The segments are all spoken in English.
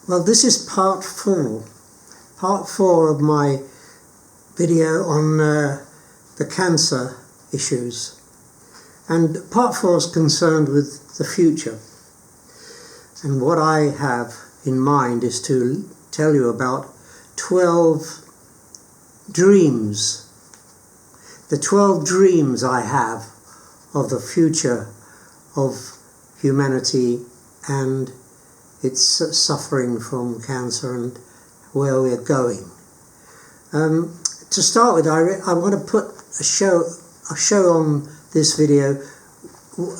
Well, this is part four of my video on the cancer issues. And part four is concerned with the future. And what I have in mind is to tell you about 12 dreams. The 12 dreams I have of the future of humanity and its suffering from cancer and where we're going. To start with, I want to put a show on this video,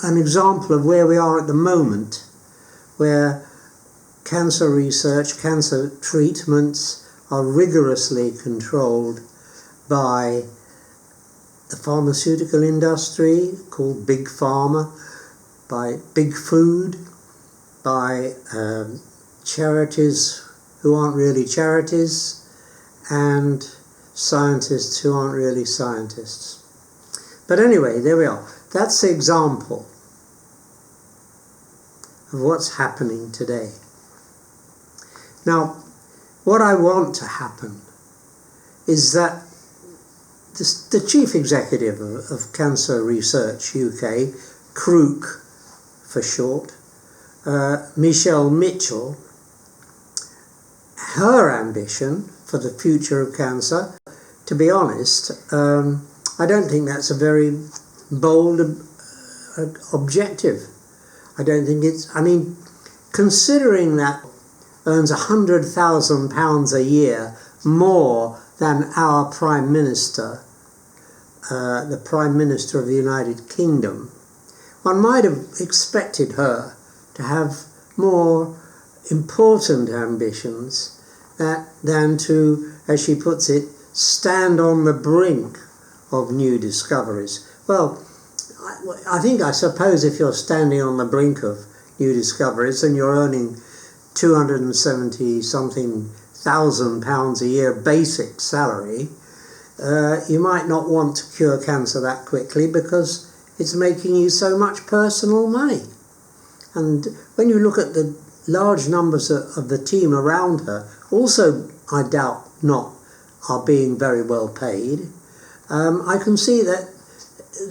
an example of where we are at the moment, where cancer research, cancer treatments are rigorously controlled by the pharmaceutical industry, called Big Pharma, by Big Food, by charities who aren't really charities, and scientists who aren't really scientists. But anyway, there we are. That's the example of what's happening today. Now, what I want to happen is that the chief executive of Cancer Research UK, CRUK for short, Michelle Mitchell, her ambition for the future of cancer, to be honest, I don't think that's a very bold objective. I don't think it's, considering that earns £100,000 a year more than our Prime Minister, the Prime Minister of the United Kingdom, one might have expected her to have more important ambitions than to, as she puts it, stand on the brink of new discoveries. Well, I suppose if you're standing on the brink of new discoveries and you're earning £270-something thousand a year basic salary, you might not want to cure cancer that quickly because it's making you so much personal money. And when you look at the large numbers of the team around her, also I doubt not are being very well paid, I can see that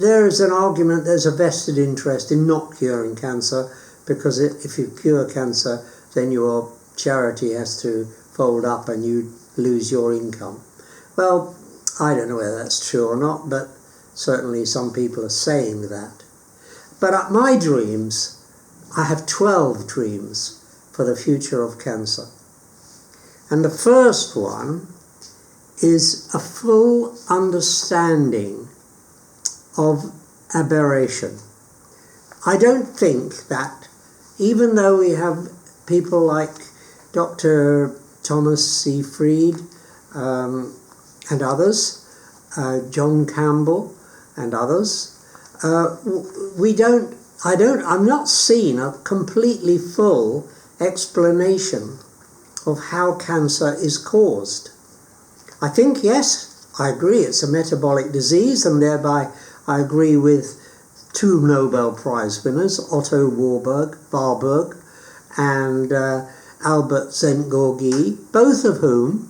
there is an argument, there's a vested interest in not curing cancer, because if you cure cancer, then your charity has to fold up and you lose your income. Well, I don't know whether that's true or not, but certainly some people are saying that. But my dreams, I have 12 dreams for the future of cancer. And the first one is a full understanding of aberration. I don't think that, even though we have people like Dr. Thomas C. Fried and others, John Campbell and others, I'm not seeing a completely full explanation of how cancer is caused. I think, yes, I agree it's a metabolic disease, and thereby I agree with two Nobel Prize winners, Otto Warburg and Albert Szent-Györgyi, both of whom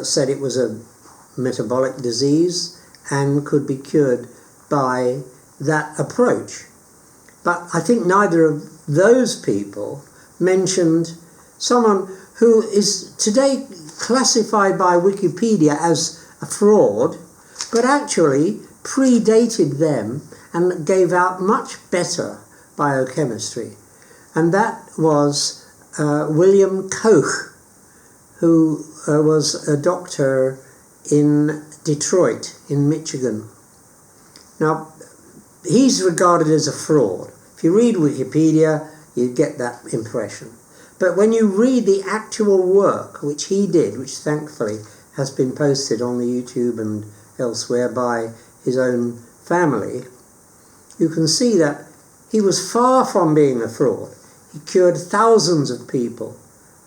said it was a metabolic disease and could be cured by that approach. But I think neither of those people mentioned someone who is today classified by Wikipedia as a fraud, but actually predated them and gave out much better biochemistry. And that was William Koch, who was a doctor in Detroit, in Michigan. Now, he's regarded as a fraud. If you read Wikipedia, you get that impression. But when you read the actual work which he did, which thankfully has been posted on the YouTube and elsewhere by his own family, you can see that he was far from being a fraud. He cured thousands of people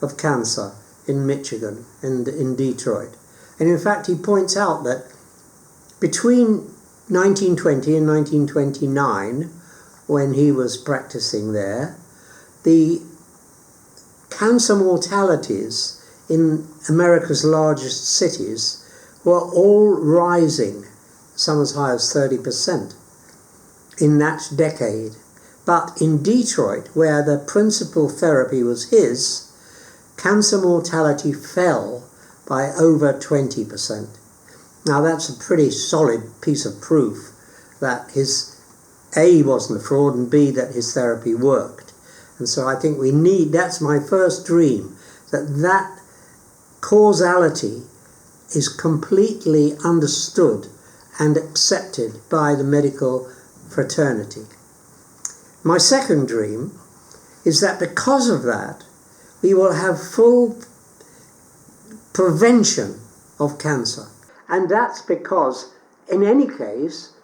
of cancer in Michigan and in Detroit. And in fact, he points out that between 1920 and 1929, when he was practicing there, the cancer mortalities in America's largest cities were all rising, some as high as 30% in that decade. But in Detroit, where the principal therapy was his, cancer mortality fell by over 20%. Now that's a pretty solid piece of proof that his A, wasn't a fraud, and B, that his therapy worked. And so I think that's my first dream, that causality is completely understood and accepted by the medical fraternity. My second dream is that because of that, we will have full prevention of cancer. And that's because, in any case,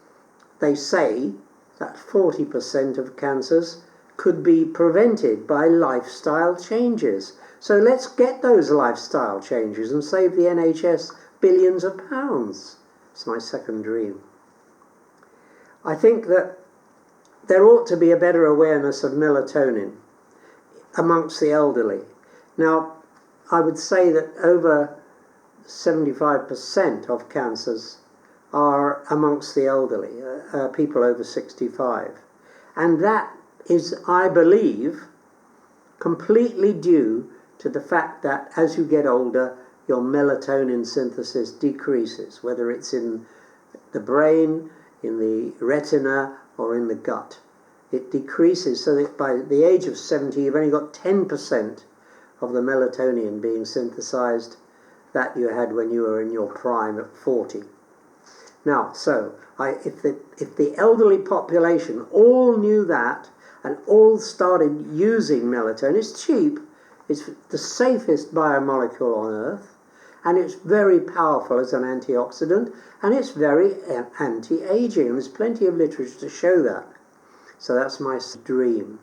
they say that 40% of cancers could be prevented by lifestyle changes. So let's get those lifestyle changes and save the NHS billions of pounds. It's my second dream. I think that there ought to be a better awareness of melatonin amongst the elderly. Now, I would say that over 75% of cancers are amongst the elderly, people over 65. And that is, I believe, completely due to the fact that as you get older, your melatonin synthesis decreases, whether it's in the brain, in the retina, or in the gut. It decreases so that by the age of 70, you've only got 10% of the melatonin being synthesized that you had when you were in your prime at 40. Now, so if the elderly population all knew that and all started using melatonin, it's cheap, it's the safest biomolecule on Earth, and it's very powerful as an antioxidant, and it's very anti-aging, and there's plenty of literature to show that. So that's my dream.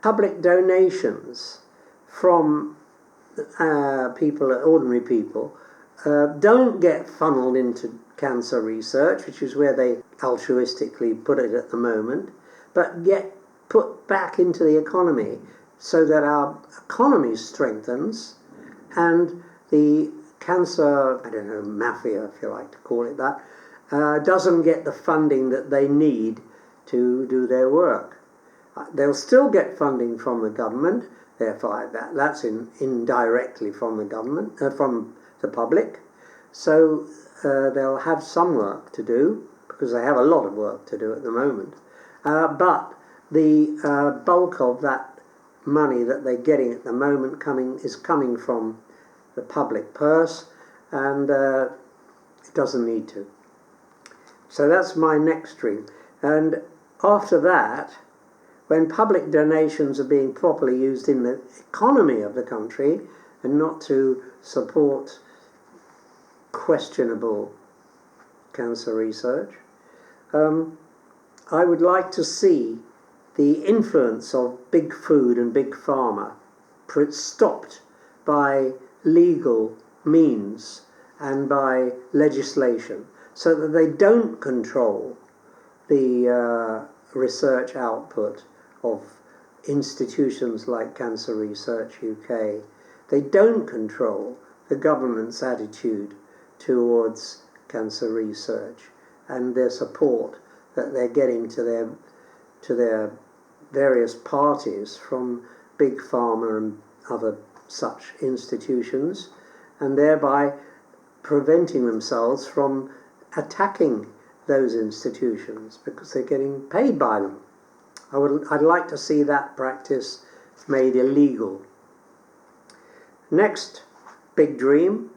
Public donations from people, ordinary people, don't get funneled into cancer research, which is where they altruistically put it at the moment, but get put back into the economy so that our economy strengthens and the cancer, I don't know, mafia, if you like to call it that, doesn't get the funding that they need to do their work. They'll still get funding from the government, therefore that's indirectly from the government, from the public. So they'll have some work to do, because they have a lot of work to do at the moment. But the bulk of that money that they're getting at the moment is coming from the public purse, and it doesn't need to. So that's my next dream. And after that, when public donations are being properly used in the economy of the country and not to support questionable cancer research, I would like to see the influence of big food and big pharma stopped by legal means and by legislation, so that they don't control the research output of institutions like Cancer Research UK. They don't control the government's attitude towards cancer research and their support that they're getting to their various parties from big pharma and other such institutions, and thereby preventing themselves from attacking those institutions because they're getting paid by them. I'd like to see that practice made illegal. Next big dream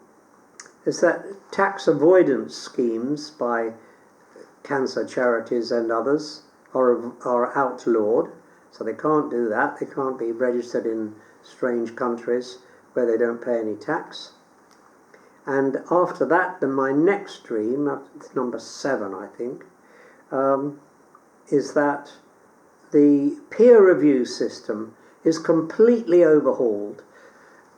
is that tax avoidance schemes by cancer charities and others are outlawed, so they can't do that. They can't be registered in strange countries where they don't pay any tax. And after that, then my next dream, number 7 I think, is that the peer review system is completely overhauled.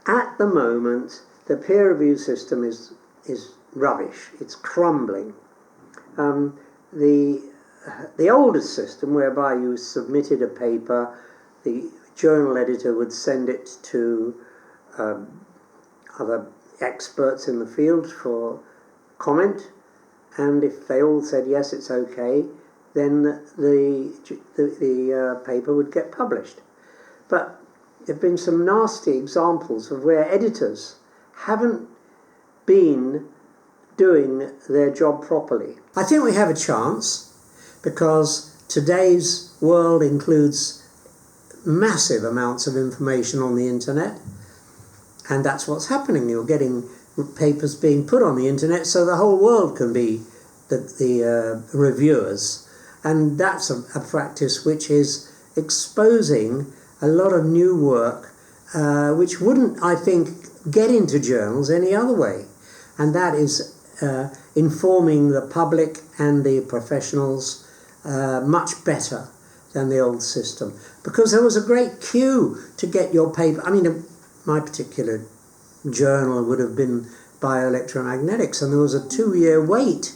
At the moment, the peer review system is rubbish. It's crumbling. The oldest system, whereby you submitted a paper, the journal editor would send it to other experts in the field for comment, and if they all said yes, it's okay, then the paper would get published. But there have been some nasty examples of where editors haven't been doing their job properly. I think we have a chance because today's world includes massive amounts of information on the internet, and that's what's happening. You're getting papers being put on the internet so the whole world can be the reviewers, and that's a practice which is exposing a lot of new work which wouldn't, I think, get into journals any other way, and that is informing the public and the professionals much better than the old system, because there was a great queue to get your paper. I mean, my particular journal would have been bioelectromagnetics, and there was a 2-year wait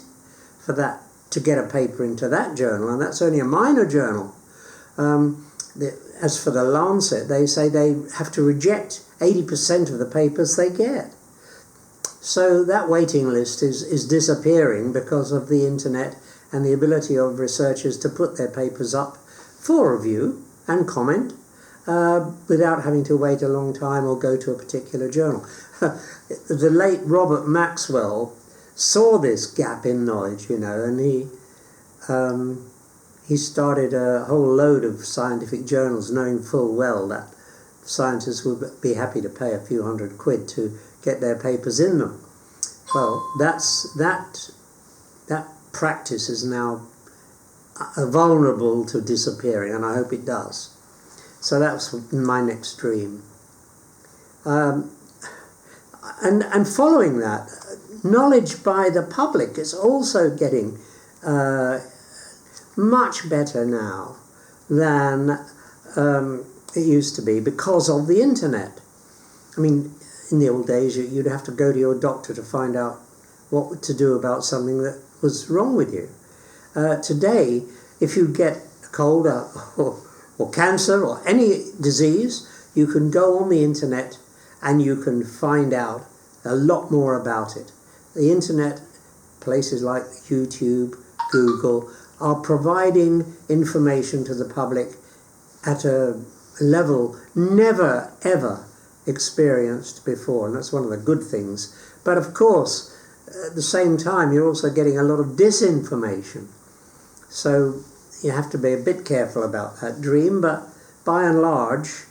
for that to get a paper into that journal, and that's only a minor journal. As for the Lancet, they say they have to reject 80% of the papers they get. So that waiting list is disappearing because of the internet and the ability of researchers to put their papers up for review and comment without having to wait a long time or go to a particular journal. The late Robert Maxwell saw this gap in knowledge, and he started a whole load of scientific journals, knowing full well that scientists would be happy to pay a few £100 to get their papers in them. Well, that practice is now vulnerable to disappearing, and I hope it does. So that's my next dream. And following that, knowledge by the public is also getting much better now than it used to be because of the internet. I mean, in the old days, you'd have to go to your doctor to find out what to do about something that was wrong with you. Today, if you get a cold or cancer or any disease, you can go on the internet and you can find out a lot more about it. The internet, places like YouTube, Google, are providing information to the public at a level never ever experienced before, and that's one of the good things. But of course, at the same time, you're also getting a lot of disinformation. So you have to be a bit careful about that dream, but by and large,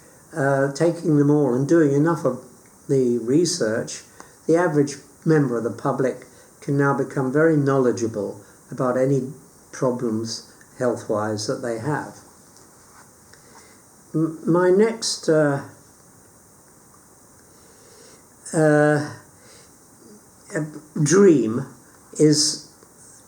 taking them all and doing enough of the research, the average member of the public can now become very knowledgeable about any problems health-wise that they have. My next dream is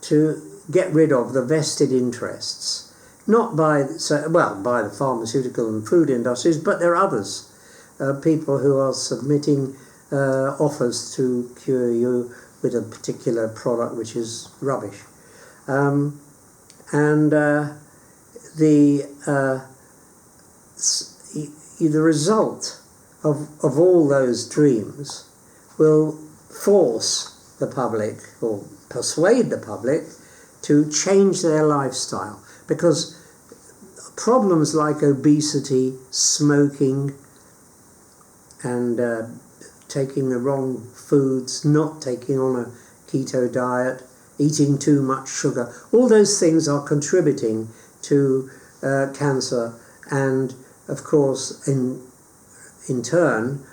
to get rid of the vested interests, not by the pharmaceutical and food industries, but there are others, people who are submitting offers to cure you with a particular product which is rubbish. The result of all those dreams will force the public or persuade the public to change their lifestyle, because problems like obesity, smoking, and taking the wrong foods, not taking on a keto diet, eating too much sugar, all those things are contributing to cancer, and of course in turn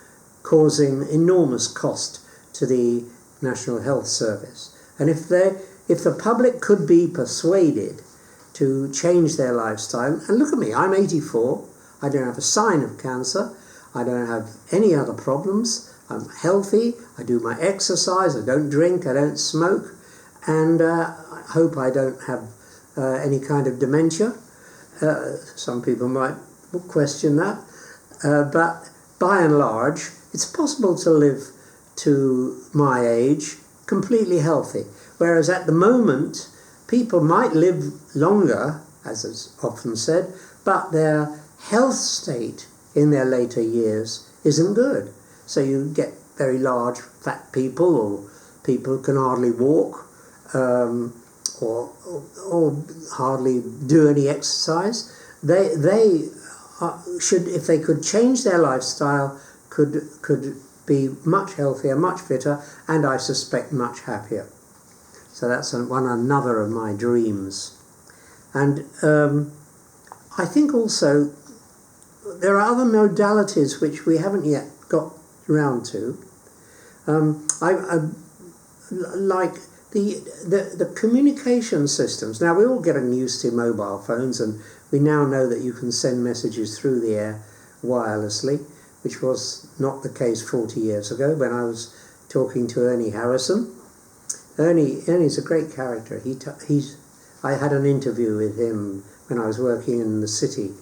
causing enormous cost to the National Health Service. And if the public could be persuaded to change their lifestyle, and look at me, I'm 84, I don't have a sign of cancer, I don't have any other problems, I'm healthy, I do my exercise, I don't drink, I don't smoke, and I hope I don't have any kind of dementia. Some people might question that, but by and large, it's possible to live to my age completely healthy. Whereas at the moment, people might live longer, as is often said, but their health state in their later years isn't good. So you get very large fat people, or people who can hardly walk, or hardly do any exercise. They should, if they could change their lifestyle, could be much healthier, much fitter, and I suspect much happier. So that's another of my dreams. And I think also there are other modalities which we haven't yet got around to. I like the communication systems. Now we're all getting used to mobile phones, and we now know that you can send messages through the air wirelessly, which was not the case 40 years ago when I was talking to Ernie Harrison. Ernie's a great character. I had an interview with him when I was working in the city,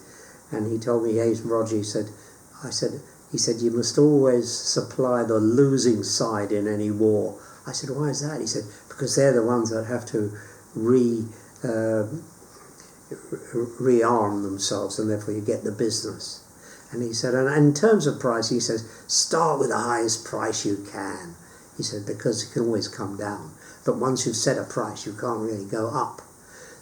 and he told me, "Hey, Roger," he said, "you must always supply the losing side in any war." I said, "Why is that?" He said, "Because they're the ones that have to rearm themselves, and therefore you get the business." And he said, and in terms of price, he says, "Start with the highest price you can." He said, because it can always come down. But once you've set a price, you can't really go up.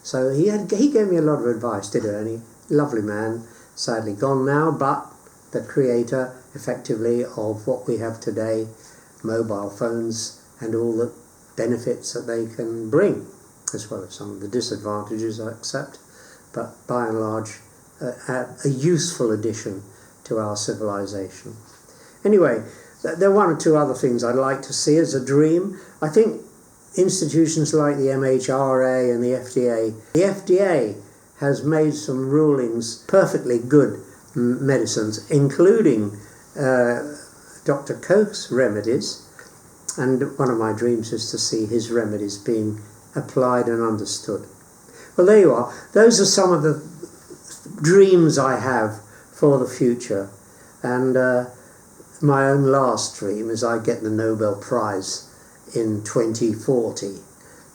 So he gave me a lot of advice, did Ernie? Lovely man, sadly gone now, but the creator, effectively, of what we have today, mobile phones, and all the benefits that they can bring, as well as some of the disadvantages, I accept, but by and large, a useful addition to our civilization. Anyway, there are one or two other things I'd like to see as a dream. I think institutions like the MHRA and the FDA. The FDA has made some rulings, perfectly good medicines, including Dr. Koch's remedies, and one of my dreams is to see his remedies being applied and understood. Well, there you are. Those are some of the dreams I have for the future, and my own last dream is I get the Nobel Prize in 2040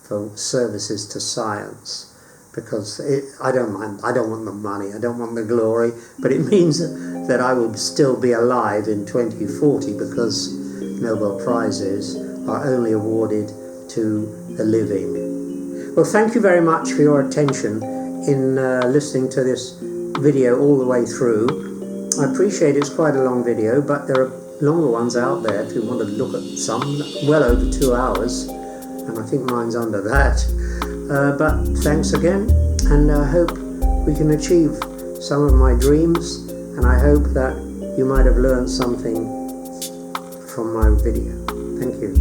for services to science, because I don't want the money, I don't want the glory, but it means that I will still be alive in 2040, because Nobel Prizes are only awarded to the living. Well, thank you very much for your attention in listening to this video all the way through. I appreciate it's quite a long video, but there are longer ones out there if you want to look at some, well over 2 hours, and I think mine's under that. But thanks again, and I hope we can achieve some of my dreams, and I hope that you might have learned something from my video. Thank you.